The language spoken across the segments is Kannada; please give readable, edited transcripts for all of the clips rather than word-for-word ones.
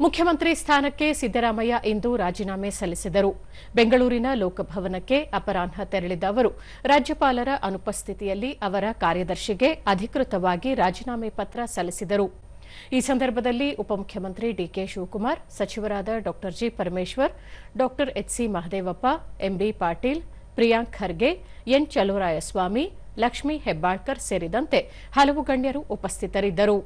ಮುಖ್ಯಮಂತ್ರಿ ಸ್ಥಾನಕ್ಕೆ ಸಿದ್ದರಾಮಯ್ಯ ಇಂದು ರಾಜೀನಾಮೆ ಸಲ್ಲಿಸಿದರು. ಬೆಂಗಳೂರಿನ ಲೋಕಭವನಕ್ಕೆ ಅಪರಾಹ್ನ ತೆರಳಿದ ಅವರು ರಾಜ್ಯಪಾಲರ ಅನುಪಸ್ಥಿತಿಯಲ್ಲಿ ಅವರ ಕಾರ್ಯದರ್ಶಿಗೆ ಅಧಿಕೃತವಾಗಿ ರಾಜೀನಾಮೆ ಪತ್ರ ಸಲ್ಲಿಸಿದರು. ಈ ಸಂದರ್ಭದಲ್ಲಿ ಉಪಮುಖ್ಯಮಂತ್ರಿ ಡಿಕೆ ಶಿವಕುಮಾರ್, ಸಚಿವರಾದ ಡಾ G Parameshwar, Dr HC Mahadevappa, MB Patil, Priyank Kharge, N Chaluvarayaswamy, Lakshmi Hebbalkar ಸೇರಿದಂತೆ ಹಲವು ಗಣ್ಯರು ಉಪಸ್ಥಿತರಿದ್ದರು.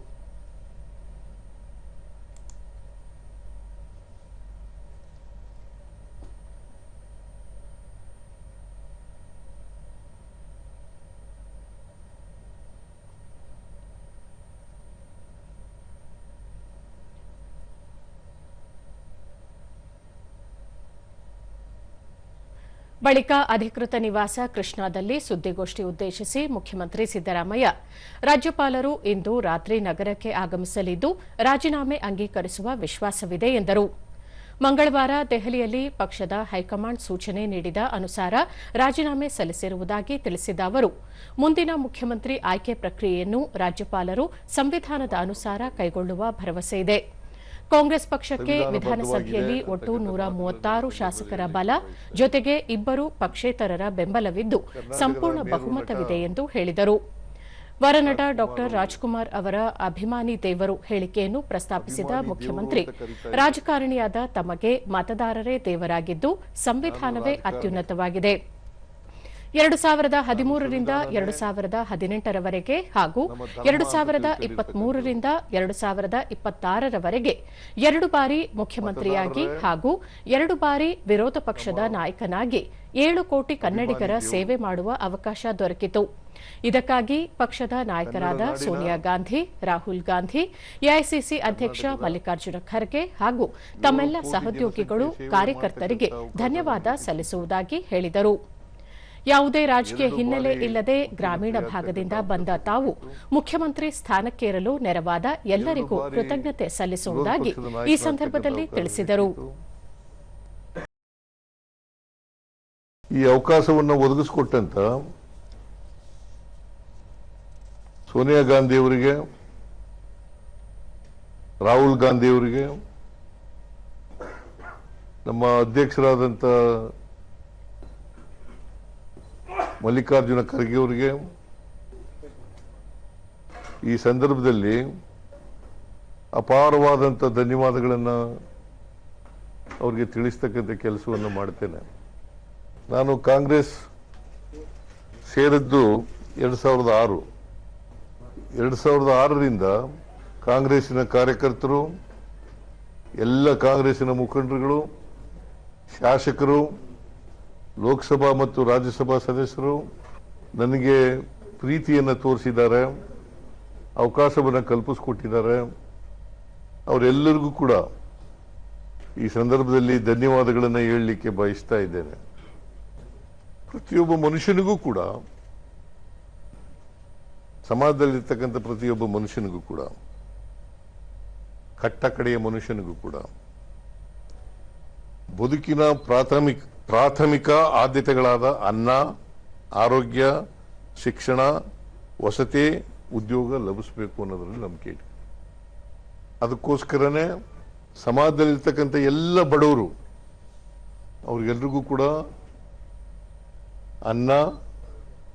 ಬಳಿಕ ಅಧಿಕೃತ ನಿವಾಸ ಕೃಷ್ಣಾದಲ್ಲಿ ಸುದ್ದಿಗೋಷ್ಠಿ ಉದ್ದೇಶಿಸಿ ಮುಖ್ಯಮಂತ್ರಿ ಸಿದ್ದರಾಮಯ್ಯ, ರಾಜ್ಯಪಾಲರು ಇಂದು ರಾತ್ರಿ ನಗರಕ್ಕೆ ಆಗಮಿಸಲಿದ್ದು ರಾಜೀನಾಮೆ ಅಂಗೀಕರಿಸುವ ವಿಶ್ವಾಸವಿದೆ ಎಂದರು. ಮಂಗಳವಾರ ದೆಹಲಿಯಲ್ಲಿ ಪಕ್ಷದ ಹೈಕಮಾಂಡ್ ಸೂಚನೆ ನೀಡಿದ ಅನುಸಾರ ರಾಜೀನಾಮೆ ಸಲ್ಲಿಸಿರುವುದಾಗಿ ತಿಳಿಸಿದ ಅವರು, ಮುಂದಿನ ಮುಖ್ಯಮಂತ್ರಿ ಆಯ್ಕೆ ಪ್ರಕ್ರಿಯೆಯನ್ನು ರಾಜ್ಯಪಾಲರು ಸಂವಿಧಾನದ ಅನುಸಾರ ಕೈಗೊಳ್ಳುವ ಭರವಸೆಯಿದೆ. ಕಾಂಗ್ರೆಸ್ ಪಕ್ಷಕ್ಕೆ ವಿಧಾನಸಭೆಯಲ್ಲಿ ಒಟ್ಟು 136 ಶಾಸಕರ ಬಲ ಜೊತೆಗೆ 2 ಪಕ್ಷೇತರರ ಬೆಂಬಲವಿದ್ದು ಸಂಪೂರ್ಣ ಬಹುಮತವಿದೆ ಎಂದು ಹೇಳಿದರು. ವರನಟ ಡಾ ರಾಜ್ಕುಮಾರ್ ಅವರ ಅಭಿಮಾನಿ ದೇವರು ಹೇಳಿಕೆಯನ್ನು ಪ್ರಸ್ತಾಪಿಸಿದ ಮುಖ್ಯಮಂತ್ರಿ, ರಾಜಕಾರಣಿಯಾದ ತಮಗೆ ಮತದಾರರೇ ದೇವರಾಗಿದ್ದು ಸಂವಿಧಾನವೇ ಅತ್ಯುನ್ನತವಾಗಿದೆ. 2013ರಿಂದ 2018ರವರೆಗೆ ಹಾಗೂ 2023ರಿಂದ 2026ರವರೆಗೆ 2 ಬಾರಿ ಮುಖ್ಯಮಂತ್ರಿಯಾಗಿ ಹಾಗೂ 2 ಬಾರಿ ವಿರೋಧ ಪಕ್ಷದ ನಾಯಕನಾಗಿ 7 ಕೋಟಿ ಕನ್ನಡಿಗರ ಸೇವೆ ಮಾಡುವ ಅವಕಾಶ ದೊರಕಿತು. ಇದಕ್ಕಾಗಿ ಪಕ್ಷದ ನಾಯಕರಾದ ಸೋನಿಯಾ ಗಾಂಧಿ, ರಾಹುಲ್ ಗಾಂಧಿ, ಎಐಸಿಸಿ ಅಧ್ಯಕ್ಷ ಮಲ್ಲಿಕಾರ್ಜುನ ಖರ್ಗೆ ಹಾಗೂ ತಮ್ಮೆಲ್ಲ ಸಹೋದ್ಯೋಗಿಗಳು, ಕಾರ್ಯಕರ್ತರಿಗೆ ಧನ್ಯವಾದ ಸಲ್ಲಿಸುವುದಾಗಿ ಹೇಳಿದರು. ಯಾವುದೇ ರಾಜಕೀಯ ಹಿನ್ನೆಲೆ ಇಲ್ಲದೆ ಗ್ರಾಮೀಣ ಭಾಗದಿಂದ ಬಂದ ತಾವು ಮುಖ್ಯಮಂತ್ರಿ ಸ್ಥಾನಕ್ಕೇರಲು ನೆರವಾದ ಎಲ್ಲರಿಗೂ ಕೃತಜ್ಞತೆ ಸಲ್ಲಿಸುವುದಾಗಿ ಈ ಸಂದರ್ಭದಲ್ಲಿ ತಿಳಿಸಿದರು. ಈ ಅವಕಾಶವನ್ನು ಒದಗಿಸಿಕೊಟ್ಟಂತ ಸೋನಿಯಾ ಗಾಂಧಿ ಅವರಿಗೆ, ರಾಹುಲ್ ಗಾಂಧಿ ಅವರಿಗೆ, ನಮ್ಮ ಅಧ್ಯಕ್ಷರಾದಂಥ ಮಲ್ಲಿಕಾರ್ಜುನ ಖರ್ಗೆ ಅವರಿಗೆ ಈ ಸಂದರ್ಭದಲ್ಲಿ ಅಪಾರವಾದಂಥ ಧನ್ಯವಾದಗಳನ್ನು ಅವರಿಗೆ ತಿಳಿಸ್ತಕ್ಕಂಥ ಕೆಲಸವನ್ನು ಮಾಡ್ತೇನೆ. ನಾನು ಕಾಂಗ್ರೆಸ್ ಸೇರಿದ್ದು 2006. 2006ರಿಂದ ಕಾಂಗ್ರೆಸ್ಸಿನ ಕಾರ್ಯಕರ್ತರು, ಎಲ್ಲ ಕಾಂಗ್ರೆಸ್ಸಿನ ಮುಖಂಡರುಗಳು, ಶಾಸಕರು, ಲೋಕಸಭಾ ಮತ್ತು ರಾಜ್ಯಸಭಾ ಸದಸ್ಯರು ನನಗೆ ಪ್ರೀತಿಯನ್ನು ತೋರಿಸಿದ್ದಾರೆ, ಅವಕಾಶವನ್ನು ಕಲ್ಪಿಸಿಕೊಟ್ಟಿದ್ದಾರೆ. ಅವರೆಲ್ಲರಿಗೂ ಕೂಡ ಈ ಸಂದರ್ಭದಲ್ಲಿ ಧನ್ಯವಾದಗಳನ್ನು ಹೇಳಲಿಕ್ಕೆ ಬಯಸ್ತಾ ಇದ್ದೇನೆ. ಪ್ರತಿಯೊಬ್ಬ ಮನುಷ್ಯನಿಗೂ ಕೂಡ, ಸಮಾಜದಲ್ಲಿರ್ತಕ್ಕಂಥ ಪ್ರತಿಯೊಬ್ಬ ಮನುಷ್ಯನಿಗೂ ಕೂಡ, ಕಟ್ಟ ಕಡೆಯ ಮನುಷ್ಯನಿಗೂ ಕೂಡ ಬದುಕಿನ ಪ್ರಾಥಮಿಕ ಆದ್ಯತೆಗಳಾದ ಅನ್ನ, ಆರೋಗ್ಯ, ಶಿಕ್ಷಣ, ವಸತಿ, ಉದ್ಯೋಗ ಲಭಿಸಬೇಕು ಅನ್ನೋದ್ರಲ್ಲಿ ನಂಬಿಕೆ ಇದೆ. ಅದಕ್ಕೋಸ್ಕರನೇ ಸಮಾಜದಲ್ಲಿರ್ತಕ್ಕಂಥ ಎಲ್ಲ ಬಡವರು ಅವ್ರಿಗೆಲ್ರಿಗೂ ಕೂಡ ಅನ್ನ,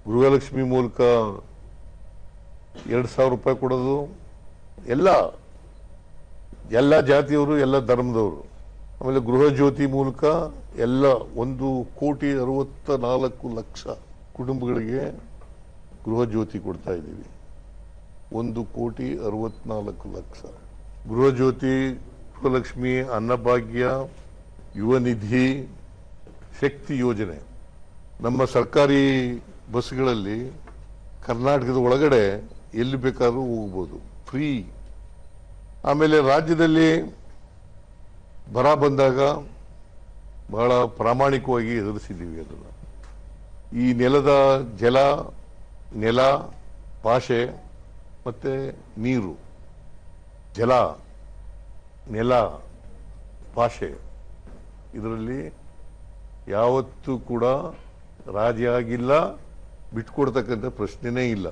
ಗೃಹಲಕ್ಷ್ಮಿ ಮೂಲಕ 2,000 ರೂಪಾಯಿ ಕೊಡೋದು, ಎಲ್ಲ ಜಾತಿಯವರು, ಎಲ್ಲ ಧರ್ಮದವರು. ಆಮೇಲೆ ಗೃಹ ಜ್ಯೋತಿ ಮೂಲಕ ಎಲ್ಲ 1,64,00,000 ಕುಟುಂಬಗಳಿಗೆ ಗೃಹ ಜ್ಯೋತಿ ಕೊಡ್ತಾ ಇದ್ದೀವಿ. 1,64,00,000 ಗೃಹ ಜ್ಯೋತಿ, ಗೃಹಲಕ್ಷ್ಮಿ, ಅನ್ನಭಾಗ್ಯ, ಯುವ ನಿಧಿ, ಶಕ್ತಿ ಯೋಜನೆ. ನಮ್ಮ ಸರ್ಕಾರಿ ಬಸ್ಗಳಲ್ಲಿ ಕರ್ನಾಟಕದ ಒಳಗಡೆ ಎಲ್ಲಿ ಬೇಕಾದರೂ ಹೋಗ್ಬೋದು, ಫ್ರೀ. ಆಮೇಲೆ ರಾಜ್ಯದಲ್ಲಿ ಬರ ಬಂದಾಗ ಬಹಳ ಪ್ರಾಮಾಣಿಕವಾಗಿ ಎದುರಿಸಿದ್ದೀವಿ ಅದನ್ನು. ಈ ನೆಲದ ನೆಲ, ಭಾಷೆ ಮತ್ತು ನೀರು, ಜಲ, ನೆಲ, ಭಾಷೆ, ಇದರಲ್ಲಿ ಯಾವತ್ತೂ ಕೂಡ ರಾಜಿ ಆಗಿಲ್ಲ, ಬಿಟ್ಕೊಡ್ತಕ್ಕಂಥ ಪ್ರಶ್ನೆನೇ ಇಲ್ಲ.